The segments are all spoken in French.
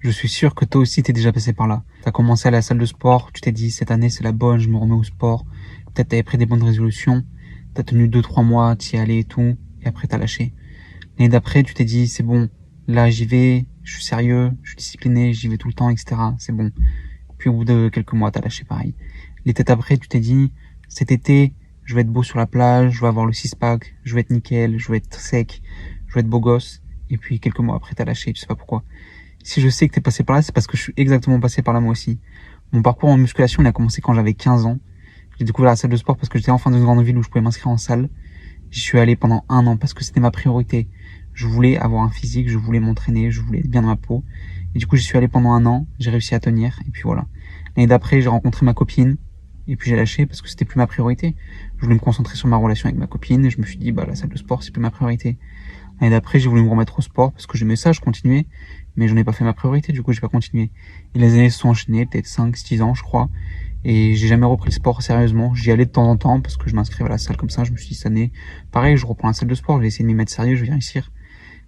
Je suis sûr que toi aussi t'es déjà passé par là. T'as commencé à aller à la salle de sport, tu t'es dit cette année c'est la bonne, je me remets au sport. Peut-être t'avais pris des bonnes résolutions, t'as tenu 2 3 mois, t'y allais et tout, et après t'as lâché. L'année d'après tu t'es dit c'est bon, là j'y vais, je suis sérieux, je suis discipliné, j'y vais tout le temps, etc. C'est bon. Puis au bout de quelques mois t'as lâché pareil. L'été d'après tu t'es dit cet été je vais être beau sur la plage, je vais avoir le six-pack, je vais être nickel, je vais être sec, je vais être beau gosse. Et puis quelques mois après t'as lâché, tu sais pas pourquoi. Si je sais que t'es passé par là, c'est parce que je suis exactement passé par là moi aussi. Mon parcours en musculation, il a commencé quand j'avais 15 ans. J'ai découvert la salle de sport parce que j'étais enfin dans une grande ville où je pouvais m'inscrire en salle. J'y suis allé pendant 1 an parce que c'était ma priorité. Je voulais avoir un physique, je voulais m'entraîner, je voulais être bien dans ma peau. Et du coup, j'y suis allé pendant 1 an, j'ai réussi à tenir, et puis voilà. L'année d'après, j'ai rencontré ma copine, et puis j'ai lâché parce que c'était plus ma priorité. Je voulais me concentrer sur ma relation avec ma copine, et je me suis dit, bah, la salle de sport, c'est plus ma priorité. L'année d'après, j'ai voulu me remettre au sport parce que j'aimais ça, je continuais, mais j'en ai pas fait ma priorité, du coup, j'ai pas continué. Et les années se sont enchaînées, peut-être 5 6 ans, je crois, et j'ai jamais repris le sport sérieusement. J'y allais de temps en temps parce que je m'inscrivais à la salle comme ça, je me suis dit, cette année, pareil, je reprends la salle de sport, je vais essayer de m'y mettre sérieux, je vais réussir.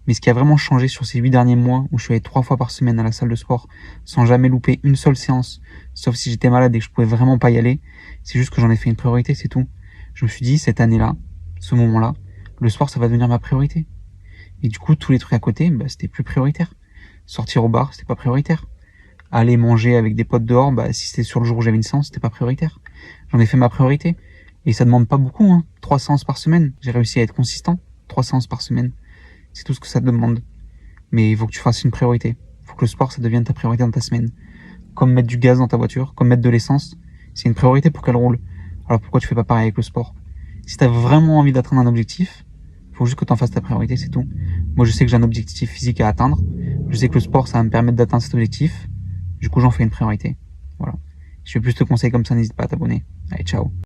Mais ce qui a vraiment changé sur ces 8 derniers mois, où je suis allé 3 fois par semaine à la salle de sport, sans jamais louper une seule séance, sauf si j'étais malade et que je pouvais vraiment pas y aller, c'est juste que j'en ai fait une priorité, c'est tout. Je me suis dit, cette année-là, ce moment-là, le sport, ça va devenir ma priorité. Et du coup, tous les trucs à côté, bah, c'était plus prioritaire. Sortir au bar, c'était pas prioritaire. Aller manger avec des potes dehors, bah, si c'était sur le jour où j'avais une séance, c'était pas prioritaire. J'en ai fait ma priorité. Et ça demande pas beaucoup, hein. 3 séances par semaine. J'ai réussi à être consistant. 3 séances par semaine. C'est tout ce que ça te demande. Mais il faut que tu fasses une priorité. Il faut que le sport, ça devienne ta priorité dans ta semaine. Comme mettre du gaz dans ta voiture, comme mettre de l'essence. C'est une priorité pour qu'elle roule. Alors pourquoi tu fais pas pareil avec le sport? Si t'as vraiment envie d'atteindre un objectif, faut juste que t'en fasses ta priorité, c'est tout. Moi, je sais que j'ai un objectif physique à atteindre. Je sais que le sport, ça va me permettre d'atteindre cet objectif. Du coup, j'en fais une priorité. Voilà. Si tu veux plus de conseils comme ça, n'hésite pas à t'abonner. Allez, ciao.